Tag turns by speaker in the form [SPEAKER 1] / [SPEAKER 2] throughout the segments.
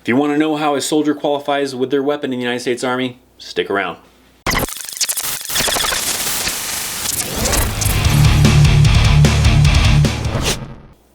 [SPEAKER 1] If you want to know how a soldier qualifies with their weapon in the United States Army, stick around.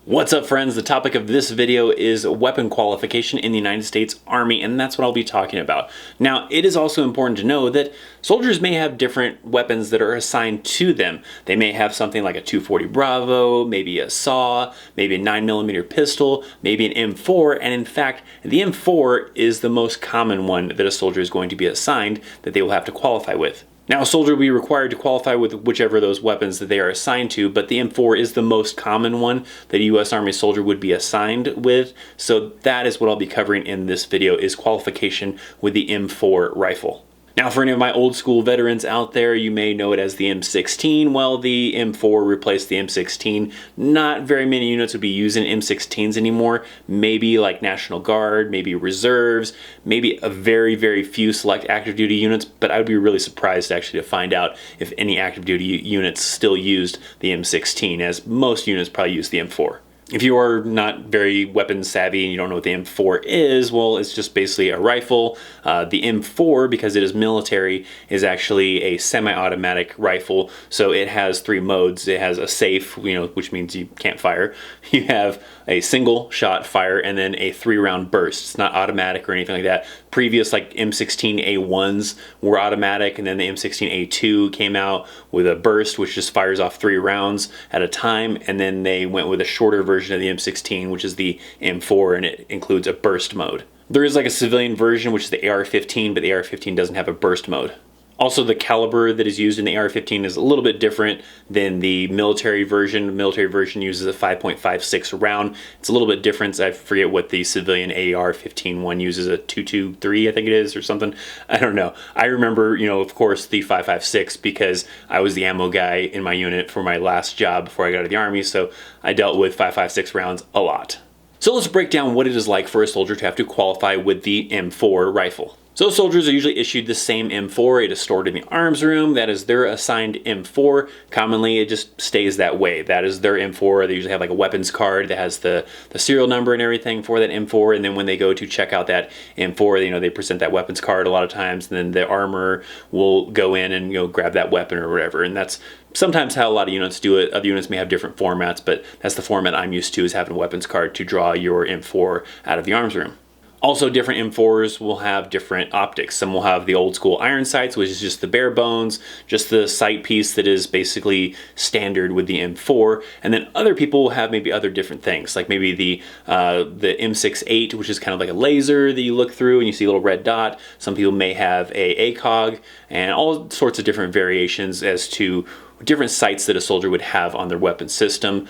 [SPEAKER 1] What's up, friends? The topic of this video is weapon qualification in the United States Army, and that's what I'll be talking about. Now, it is also important to know that soldiers may have different weapons that are assigned to them. They may have something like a 240 Bravo, maybe a saw, maybe a 9mm pistol, maybe an M4, and in fact, the M4 is the most common one that a soldier is going to be assigned that they will have to qualify with. Now, a soldier will be required to qualify with whichever of those weapons that they are assigned to, but the M4 is the most common one that a U.S. Army soldier would be assigned with, so that is what I'll be covering in this video, is qualification with the M4 rifle. Now, for any of my old school veterans out there, you may know it as the M16. Well, the M4 replaced the M16. Not very many units would be using M16s anymore. Maybe like National Guard, maybe reserves, maybe a very, very few select active duty units, but I would be really surprised actually to find out if any active duty units still used the M16, as most units probably use the M4. If you are not very weapon savvy and you don't know what the M4 is, well, it's just basically a rifle. The M4, because it is military, is actually a semi-automatic rifle. So it has three modes. It has a safe, which means you can't fire. You have a single shot fire and then a 3-round burst. It's not automatic or anything like that. Previous like M16A1s were automatic, and then the M16A2 came out with a burst, which just fires off 3 rounds at a time, and then they went with a shorter version of the M16, which is the M4, and it includes a burst mode. There is like a civilian version, which is the AR-15, but the AR-15 doesn't have a burst mode. Also, the caliber that is used in the AR-15 is a little bit different than the military version. The military version uses a 5.56 round. It's a little bit different. I forget what the civilian AR-15 one uses, a 223, I think it is, or something. I don't know. I remember, of course, the 5.56 because I was the ammo guy in my unit for my last job before I got out of the Army, so I dealt with 5.56 rounds a lot. So let's break down what it is like for a soldier to have to qualify with the M4 rifle. So soldiers are usually issued the same M4. It is stored in the arms room. That is their assigned M4. Commonly, it just stays that way. That is their M4. They usually have like a weapons card that has the serial number and everything for that M4. And then when they go to check out that M4, they present that weapons card a lot of times. And then the armor will go in and grab that weapon or whatever. And that's sometimes how a lot of units do it. Other units may have different formats, but that's the format I'm used to, is having a weapons card to draw your M4 out of the arms room. Also, different M4s will have different optics. Some will have the old school iron sights, which is just the bare bones, just the sight piece that is basically standard with the M4. And then other people will have maybe other different things, like maybe the M68, which is kind of like a laser that you look through and you see a little red dot. Some people may have a ACOG, and all sorts of different variations as to different sights that a soldier would have on their weapon system.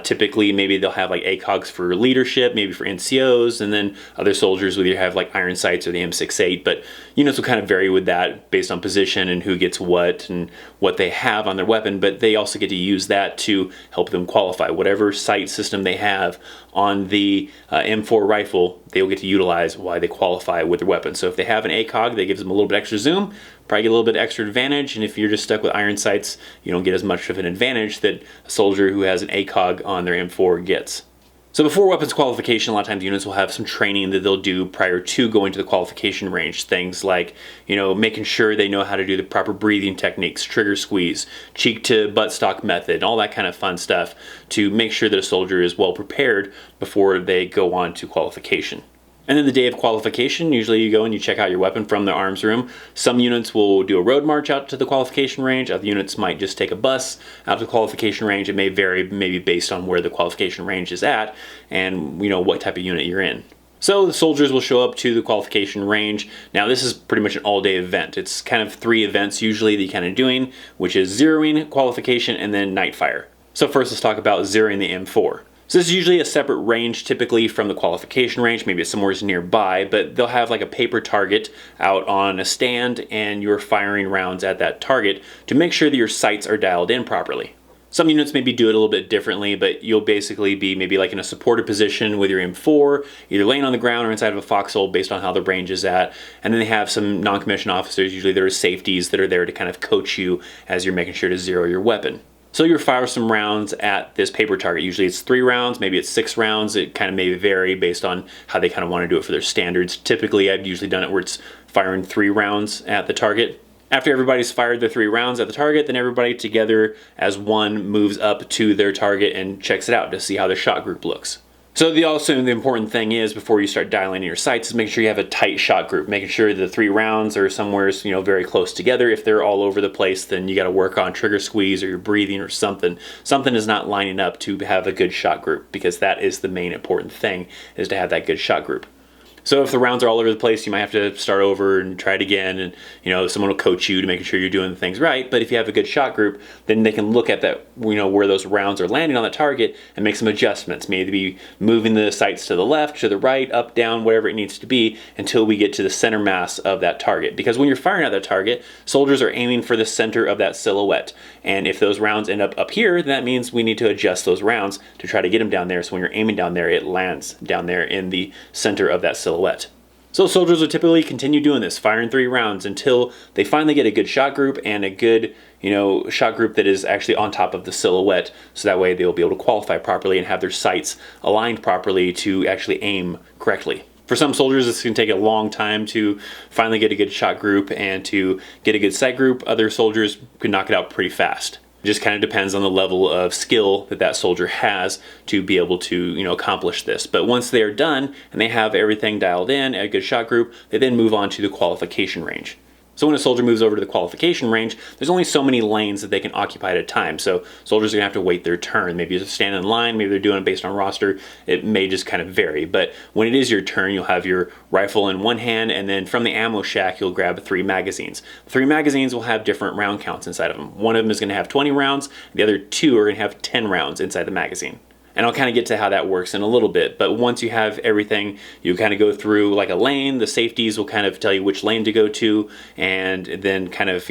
[SPEAKER 1] Typically, maybe they'll have like ACOGs for leadership, maybe for NCOs, and then other soldiers will either have like iron sights or the M68, but units will kind of vary with that based on position and who gets what and what they have on their weapon, but they also get to use that to help them qualify. Whatever sight system they have on the M4 rifle, they will get to utilize while they qualify with their weapon. So if they have an ACOG, that gives them a little bit extra zoom, probably get a little bit extra advantage, and if you're just stuck with iron sights, you don't get as much of an advantage that a soldier who has an ACOG on their M4 gets. So before weapons qualification, a lot of times units will have some training that they'll do prior to going to the qualification range. Things like, making sure they know how to do the proper breathing techniques, trigger squeeze, cheek to buttstock method, all that kind of fun stuff to make sure that a soldier is well prepared before they go on to qualification. And then the day of qualification, usually you go and you check out your weapon from the arms room. Some units will do a road march out to the qualification range. Other units might just take a bus out to the qualification range. It may vary maybe based on where the qualification range is at and what type of unit you're in. So the soldiers will show up to the qualification range. Now this is pretty much an all-day event. It's kind of 3 events usually that you're kind of doing, which is zeroing, qualification, and then night fire. So first let's talk about zeroing the M4. So this is usually a separate range typically from the qualification range. Maybe it's somewhere nearby, but they'll have like a paper target out on a stand and you're firing rounds at that target to make sure that your sights are dialed in properly. Some units maybe do it a little bit differently, but you'll basically be maybe like in a supported position with your M4, either laying on the ground or inside of a foxhole based on how the range is at. And then they have some non-commissioned officers, usually there are safeties that are there to kind of coach you as you're making sure to zero your weapon. So you fire some rounds at this paper target. Usually it's 3 rounds, maybe it's 6 rounds. It kind of may vary based on how they kind of want to do it for their standards. Typically, I've usually done it where it's firing 3 rounds at the target. After everybody's fired their 3 rounds at the target, then everybody together as one moves up to their target and checks it out to see how their shot group looks. So the important thing is, before you start dialing in your sights, is making sure you have a tight shot group, making sure the 3 rounds are somewhere, very close together. If they're all over the place, then you got to work on trigger squeeze or your breathing or something. Something is not lining up to have a good shot group, because that is the main important thing, is to have that good shot group. So if the rounds are all over the place, you might have to start over and try it again, and someone will coach you to making sure you're doing things right. But if you have a good shot group, then they can look at that, where those rounds are landing on the target and make some adjustments. Maybe moving the sights to the left, to the right, up, down, whatever it needs to be, until we get to the center mass of that target. Because when you're firing at that target, soldiers are aiming for the center of that silhouette. And if those rounds end up here, that means we need to adjust those rounds to try to get them down there. So when you're aiming down there, it lands down there in the center of that silhouette. So soldiers will typically continue doing this, firing 3 rounds until they finally get a good shot group and a good, shot group that is actually on top of the silhouette. So that way they'll be able to qualify properly and have their sights aligned properly to actually aim correctly. For some soldiers, this can take a long time to finally get a good shot group and to get a good sight group. Other soldiers can knock it out pretty fast. It just kind of depends on the level of skill that soldier has to be able to, accomplish this. But once they're done and they have everything dialed in, a good shot group, they then move on to the qualification range. So when a soldier moves over to the qualification range, there's only so many lanes that they can occupy at a time. So soldiers are gonna have to wait their turn. Maybe they're standing in line, maybe they're doing it based on roster. It may just kind of vary. But when it is your turn, you'll have your rifle in one hand, and then from the ammo shack, you'll grab 3 magazines. 3 magazines will have different round counts inside of them. One of them is gonna have 20 rounds, the other 2 are gonna have 10 rounds inside the magazine. And I'll kind of get to how that works in a little bit. But once you have everything, you kind of go through like a lane. The safeties will kind of tell you which lane to go to, and then kind of,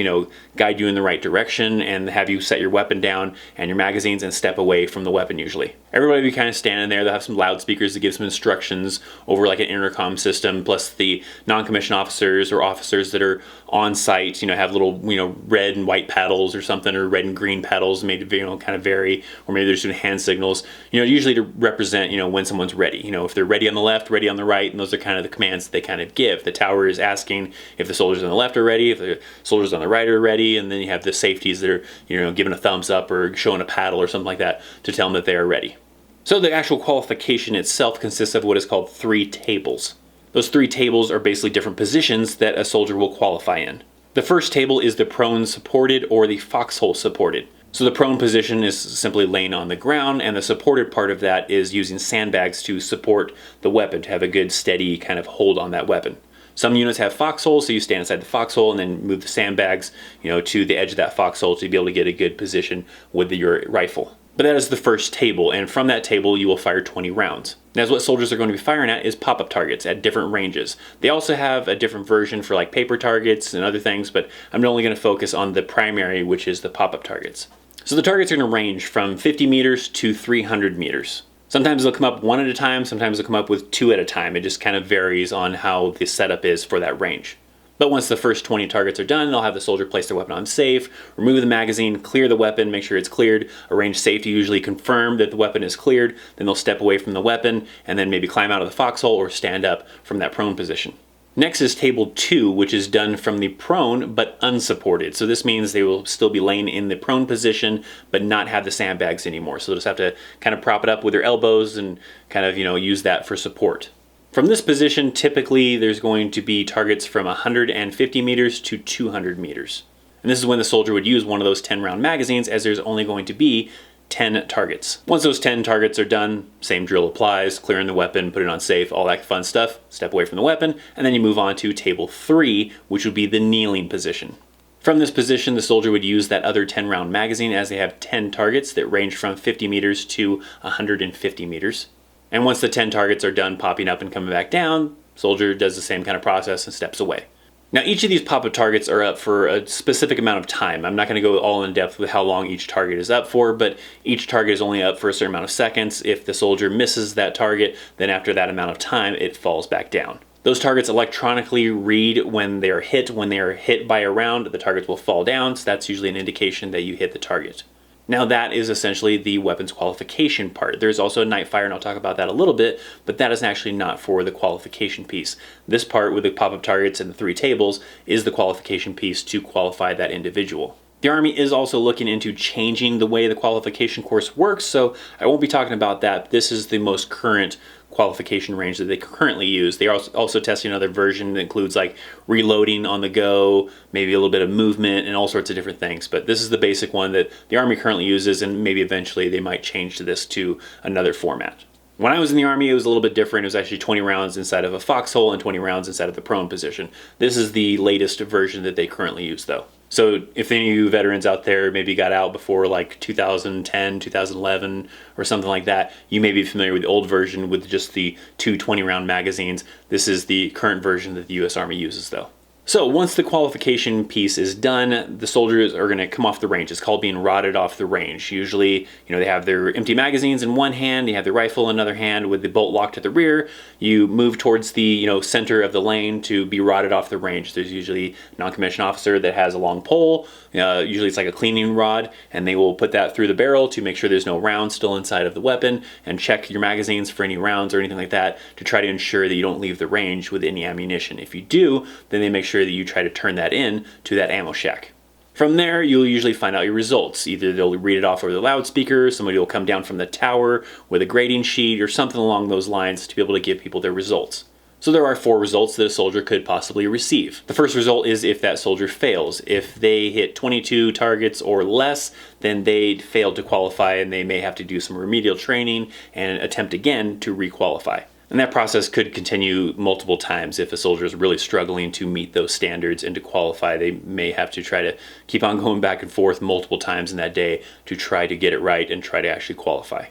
[SPEAKER 1] guide you in the right direction and have you set your weapon down and your magazines and step away from the weapon usually. Everybody will be kind of standing there. They'll have some loudspeakers to give some instructions over like an intercom system, plus the non-commissioned officers or officers that are on site, have little, red and white paddles or something, or red and green paddles, maybe, kind of vary, or maybe they're just doing hand signals, usually to represent, when someone's ready. If they're ready on the left, ready on the right, and those are kind of the commands that they kind of give. The tower is asking if the soldiers on the left are ready, if the soldiers on the right are ready, and then you have the safeties that are, giving a thumbs up or showing a paddle or something like that to tell them that they are ready. So the actual qualification itself consists of what is called 3 tables. Those 3 tables are basically different positions that a soldier will qualify in. The first table is the prone supported or the foxhole supported. So the prone position is simply laying on the ground, and the supported part of that is using sandbags to support the weapon, to have a good steady kind of hold on that weapon. Some units have foxholes, so you stand inside the foxhole and then move the sandbags, to the edge of that foxhole to be able to get a good position with your rifle. But that is the first table, and from that table you will fire 20 rounds. Now, what soldiers are going to be firing at is pop-up targets at different ranges. They also have a different version for like paper targets and other things, but I'm only going to focus on the primary, which is the pop-up targets. So the targets are going to range from 50 meters to 300 meters. Sometimes they'll come up 1 at a time, sometimes they'll come up with 2 at a time. It just kind of varies on how the setup is for that range. But once the first 20 targets are done, they'll have the soldier place their weapon on safe, remove the magazine, clear the weapon, make sure it's cleared, arrange safe to usually confirm that the weapon is cleared, then they'll step away from the weapon and then maybe climb out of the foxhole or stand up from that prone position. Next is table 2, which is done from the prone but unsupported. So this means they will still be laying in the prone position but not have the sandbags anymore. So they'll just have to kind of prop it up with their elbows and kind of, use that for support. From this position, typically there's going to be targets from 150 meters to 200 meters. And this is when the soldier would use one of those 10-round magazines, as there's only going to be 10 targets. Once those 10 targets are done, same drill applies, clearing the weapon, put it on safe, all that fun stuff, step away from the weapon, and then you move on to table 3, which would be the kneeling position. From this position, the soldier would use that other 10-round magazine, as they have 10 targets that range from 50 meters to 150 meters. And once the 10 targets are done popping up and coming back down, soldier does the same kind of process and steps away. Now, each of these pop-up targets are up for a specific amount of time. I'm not going to go all in depth with how long each target is up for, but each target is only up for a certain amount of seconds. If the soldier misses that target, then after that amount of time, it falls back down. Those targets electronically read when they are hit. When they are hit by a round, the targets will fall down, so that's usually an indication that you hit the target. Now that is essentially the weapons qualification part. There's also a night fire, and I'll talk about that a little bit, but that is actually not for the qualification piece. This part with the pop-up targets and the 3 tables is the qualification piece to qualify that individual. The Army is also looking into changing the way the qualification course works, so I won't be talking about that. This is the most current qualification range that they currently use. They are also testing another version that includes like reloading on the go, maybe a little bit of movement and all sorts of different things. But this is the basic one that the Army currently uses, and maybe eventually they might change this to another format. When I was in the Army, it was a little bit different. It was actually 20 rounds inside of a foxhole and 20 rounds inside of the prone position. This is the latest version that they currently use though. So if any of you veterans out there maybe got out before like 2010, 2011 or something like that, you may be familiar with the old version with just the 2 20-round magazines. This is the current version that the US Army uses though. So once the qualification piece is done, the soldiers are going to come off the range. It's called being rotted off the range. Usually, they have their empty magazines in one hand, you have their rifle in another hand with the bolt locked at the rear. You move towards the center of the lane to be rotted off the range. There's usually a non-commissioned officer that has a long pole. Usually it's like a cleaning rod, and they will put that through the barrel to make sure there's no rounds still inside of the weapon, and check your magazines for any rounds or anything like that to try to ensure that you don't leave the range with any ammunition. If you do, then they make sure that you try to turn that in to that ammo shack. From there, you'll usually find out your results. Either they'll read it off over the loudspeaker, somebody will come down from the tower with a grading sheet or something along those lines to be able to give people their results. So there are 4 results that a soldier could possibly receive. The first result is if that soldier fails. If they hit 22 targets or less, then they failed to qualify and they may have to do some remedial training and attempt again to re-qualify. And that process could continue multiple times. If a soldier is really struggling to meet those standards and to qualify, they may have to try to keep on going back and forth multiple times in that day to try to get it right and try to actually qualify.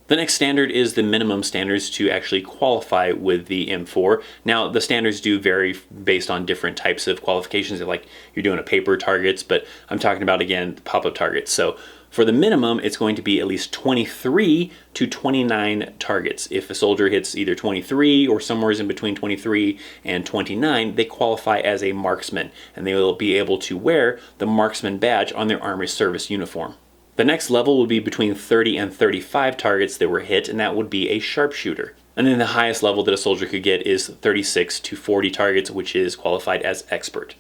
[SPEAKER 1] The next standard is the minimum standards to actually qualify with the M4. Now, the standards do vary based on different types of qualifications, like you're doing a paper targets, but I'm talking about, again, the pop-up targets. So for the minimum, it's going to be at least 23 to 29 targets. If a soldier hits either 23 or somewhere in between 23 and 29, they qualify as a marksman, and they will be able to wear the marksman badge on their Army service uniform. The next level would be between 30 and 35 targets that were hit, and that would be a sharpshooter. And then the highest level that a soldier could get is 36 to 40 targets, which is qualified as expert.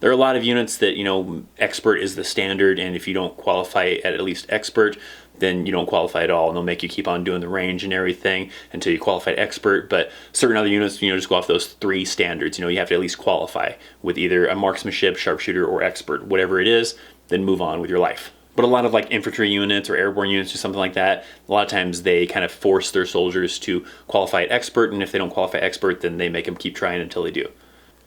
[SPEAKER 1] There are a lot of units that, expert is the standard, and if you don't qualify at least expert, then you don't qualify at all, and they'll make you keep on doing the range and everything until you qualify expert. But certain other units, just go off those 3 standards. You have to at least qualify with either a marksmanship, sharpshooter, or expert. Whatever it is, then move on with your life. But a lot of like infantry units or airborne units or something like that, a lot of times they kind of force their soldiers to qualify at expert, and if they don't qualify expert, then they make them keep trying until they do.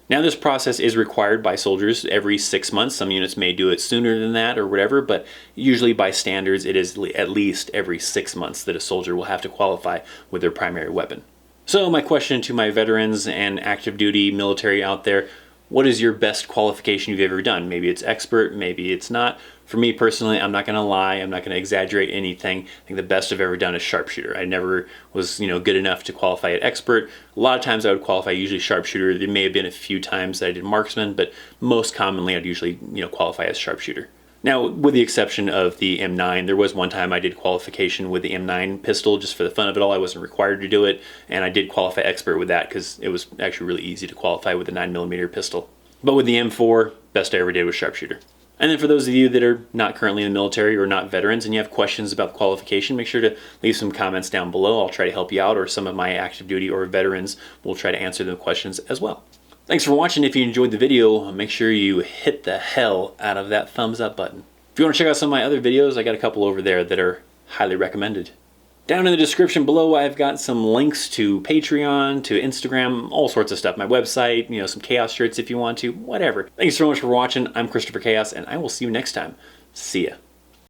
[SPEAKER 1] Now, this process is required by soldiers every 6 months. Some units may do it sooner than that or whatever, but usually by standards it is at least every 6 months that a soldier will have to qualify with their primary weapon. So my question to my veterans and active duty military out there, what is your best qualification you've ever done? Maybe it's expert, maybe it's not. For me personally, I'm not going to lie, I'm not going to exaggerate anything. I think the best I've ever done is sharpshooter. I never was, good enough to qualify at expert. A lot of times I would qualify usually sharpshooter. There may have been a few times that I did marksman, but most commonly I'd usually, qualify as sharpshooter. Now, with the exception of the M9, there was one time I did qualification with the M9 pistol just for the fun of it all. I wasn't required to do it, and I did qualify expert with that because it was actually really easy to qualify with the 9mm pistol. But with the M4, best I ever did was sharpshooter. And then for those of you that are not currently in the military or not veterans and you have questions about the qualification, make sure to leave some comments down below. I'll try to help you out, or some of my active duty or veterans will try to answer the questions as well. Thanks for watching. If you enjoyed the video, make sure you hit the hell out of that thumbs up button. If you want to check out some of my other videos, I got a couple over there that are highly recommended. Down in the description below, I've got some links to Patreon, to Instagram, all sorts of stuff. My website, some Chaos shirts if you want to, whatever. Thanks so much for watching. I'm ThatChrisChaos, and I will see you next time. See ya.